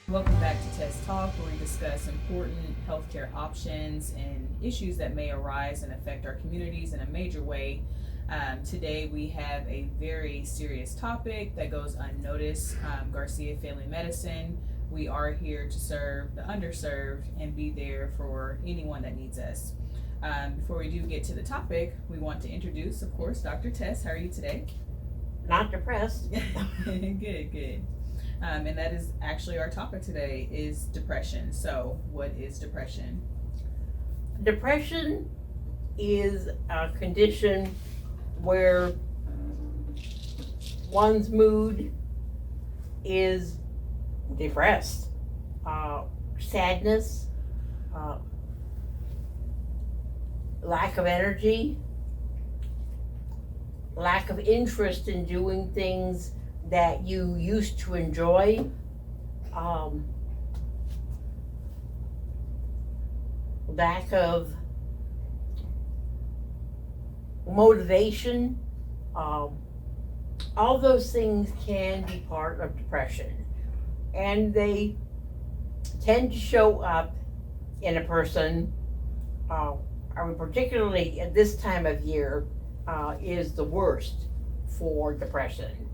Welcome back to Tess Talk, where we discuss important healthcare options and issues that may arise and affect our communities in a major way. Today, we have a very serious topic that goes unnoticed, Garcia Family Medicine. We are here to serve the underserved and be there for anyone that needs us. Before we do get to the topic, we want to introduce, of course, Dr. Tess. How are you today? Not depressed. Good. And that is actually our topic today is depression. So what is depression? Depression is a condition where one's mood is depressed. Sadness, uh, lack of energy, lack of interest in doing things that you used to enjoy, um, lack of motivation, all those things can be part of depression. And they tend to show up in a person, particularly at this time of year, is the worst for depression.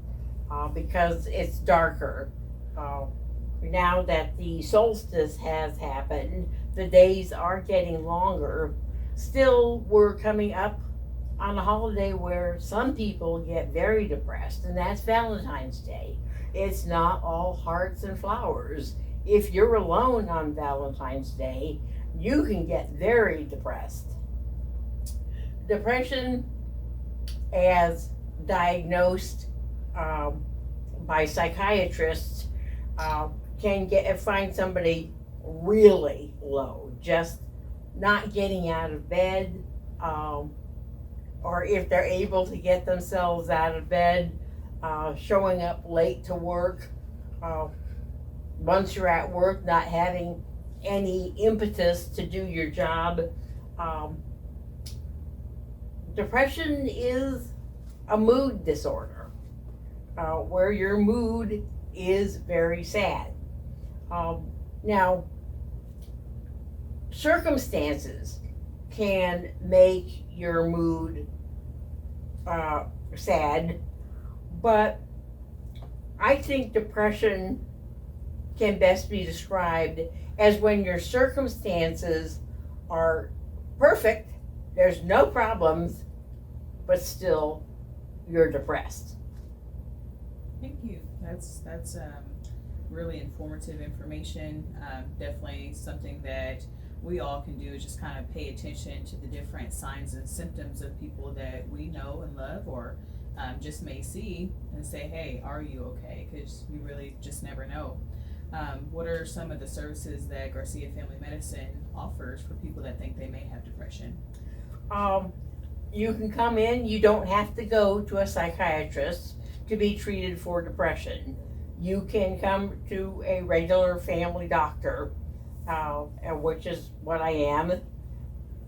Because it's darker. Now that the solstice has happened, the days are getting longer. Still, we're coming up on a holiday where some people get very depressed, and that's Valentine's Day. It's not all hearts and flowers. If you're alone on Valentine's Day, you can get very depressed. Depression, as diagnosed by psychiatrists, can find somebody really low, just not getting out of bed, or if they're able to get themselves out of bed, showing up late to work. Once you're at work, not having any impetus to do your job. Depression is a mood disorder. Where your mood is very sad. Now, circumstances can make your mood sad, but I think depression can best be described as when your circumstances are perfect, there's no problems, but still you're depressed. Thank you. That's really informative information. Definitely something that we all can do is just kind of pay attention to the different signs and symptoms of people that we know and love, or just may see and say, hey, are you okay? Because we really just never know. What are some of the services that Garcia Family Medicine offers for people that think they may have depression? You can come in, you don't have to go to a psychiatrist to be treated for depression. You can come to a regular family doctor, which is what I am,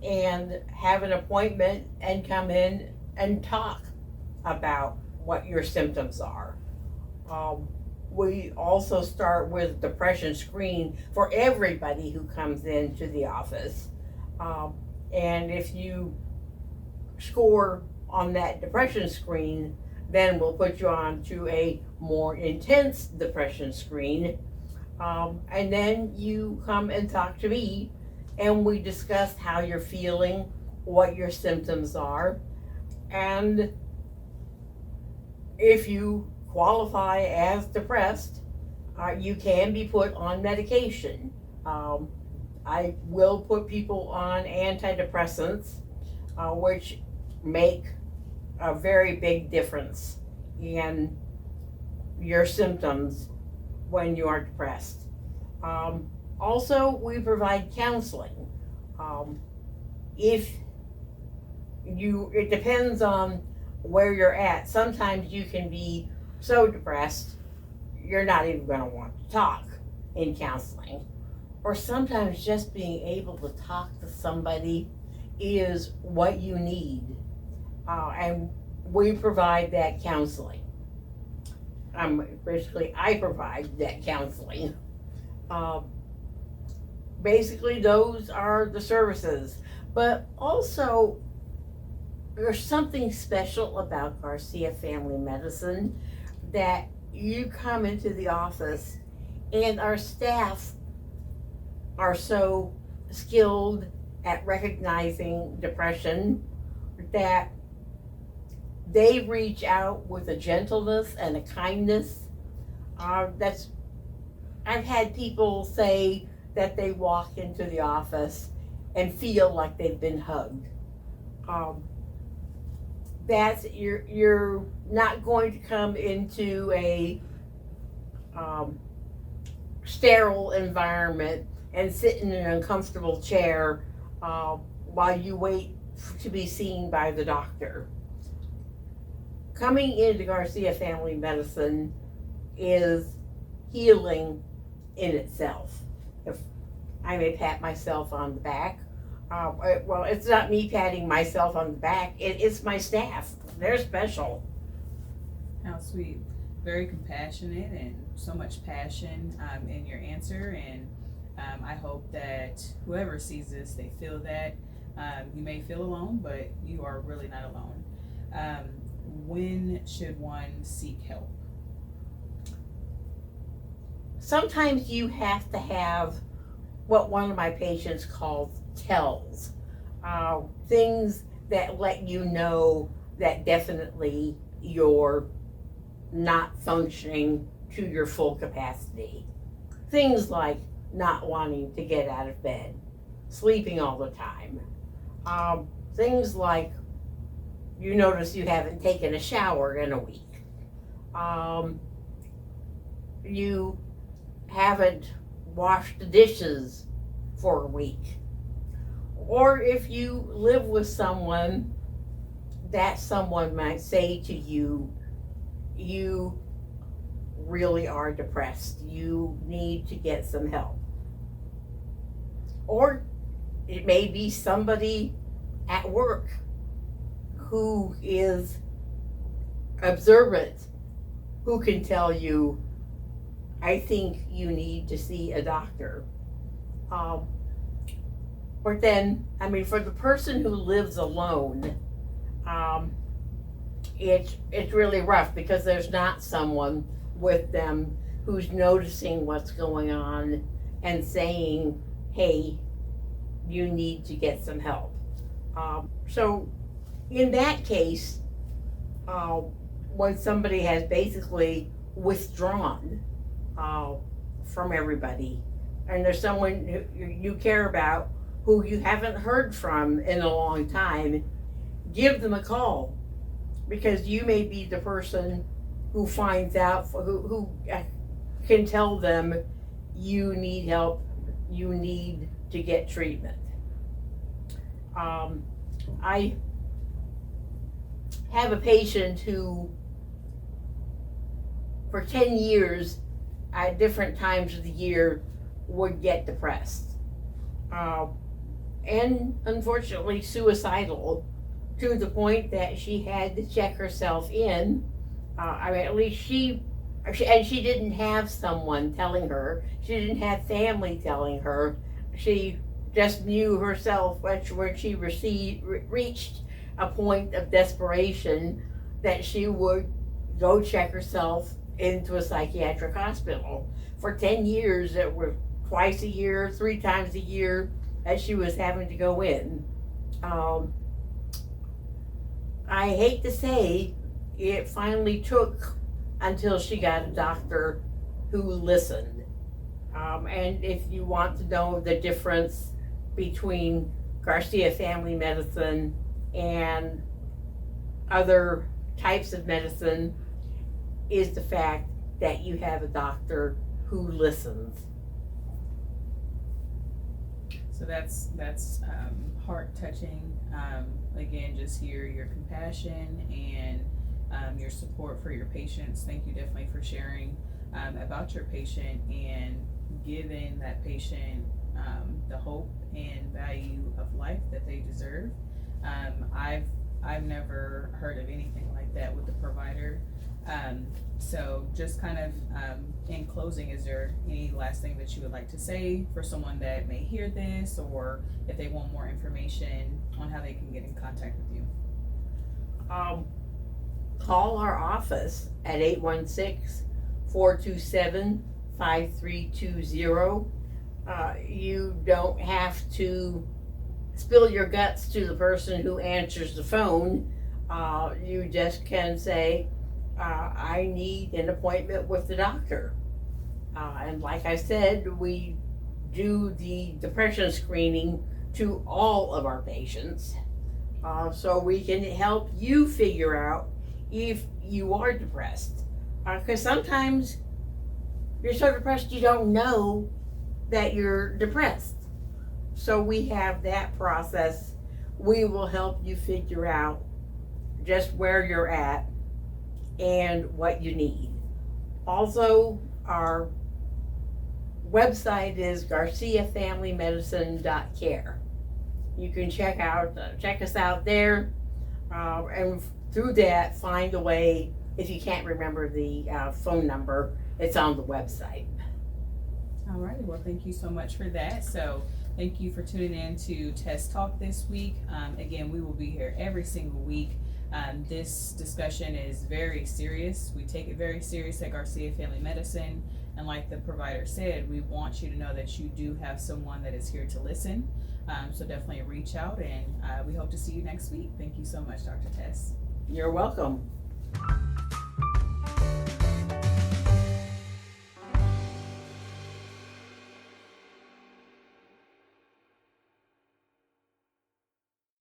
and have an appointment and come in and talk about what your symptoms are. We also start with depression screen for everybody who comes into the office. And if you score on that depression screen, then we'll put you on to a more intense depression screen. And then you come and talk to me, and we discuss how you're feeling, what your symptoms are, and if you qualify as depressed, you can be put on medication. I will put people on antidepressants, which make a very big difference in your symptoms when you are depressed. Also, we provide counseling. It depends on where you're at. Sometimes you can be so depressed, you're not even going to want to talk in counseling. Or sometimes just being able to talk to somebody is what you need. And we provide that counseling. I provide that counseling. Basically, those are the services. But also, there's something special about Garcia Family Medicine that you come into the office and our staff are so skilled at recognizing depression that they reach out with a gentleness and a kindness. That's I've had people say that they walk into the office and feel like they've been hugged. That's you're not going to come into a sterile environment and sit in an uncomfortable chair while you wait to be seen by the doctor. Coming into Garcia Family Medicine is healing in itself. If I may pat myself on the back, well, it's not me patting myself on the back, it's my staff. They're special. How sweet. Very compassionate and so much passion in your answer, and I hope that whoever sees this, they feel that. You may feel alone, but you are really not alone. When should one seek help? Sometimes you have to have what one of my patients calls tells. Things that let you know that definitely you're not functioning to your full capacity. Things like not wanting to get out of bed, sleeping all the time. Things like you notice you haven't taken a shower in a week. You haven't washed the dishes for a week. Or if you live with someone, that someone might say to you, you really are depressed. You need to get some help. Or it may be somebody at work who is observant, who can tell you, I think you need to see a doctor. But then, I mean, for the person who lives alone, it's really rough because there's not someone with them who's noticing what's going on and saying, hey, you need to get some help. So in that case, when somebody has basically withdrawn from everybody, and there's someone who you care about who you haven't heard from in a long time, give them a call, because you may be the person who finds out, who can tell them you need help, you need to get treatment. I have a patient who, for 10 years, at different times of the year, would get depressed. And unfortunately suicidal, to the point that she had to check herself in. I mean, at least she didn't have someone telling her. She didn't have family telling her. She just knew herself when she reached a point of desperation that she would go check herself into a psychiatric hospital. For 10 years, it was twice a year, 3 times a year that she was having to go in. I hate to say, it finally took until she got a doctor who listened. And if you want to know the difference between Garcia Family Medicine and other types of medicine, is the fact that you have a doctor who listens. So that's heart touching. Again, just hear your compassion and your support for your patients. Thank you definitely for sharing about your patient and giving that patient the hope and value of life that they deserve. I've never heard of anything like that with the provider. So just kind of in closing, is there any last thing that you would like to say for someone that may hear this, or if they want more information on how they can get in contact with you? Call our office at 816-427-5320. You don't have to spill your guts to the person who answers the phone. You just can say, I need an appointment with the doctor. And like I said, we do the depression screening to all of our patients. So we can help you figure out if you are depressed. Because sometimes you're so depressed you don't know that you're depressed. So we have that process. We will help you figure out just where you're at and what you need. Also, our website is garciafamilymedicine.care. You can check us out there, and through that find a way. If you can't remember the phone number, it's on the website. All right, well, thank you so much for that. So thank you for tuning in to Tess Talk this week. Again, we will be here every single week. This discussion is very serious. We take it very serious at Garcia Family Medicine. And like the provider said, we want you to know that you do have someone that is here to listen. So definitely reach out, and we hope to see you next week. Thank you so much, Dr. Tess. You're welcome.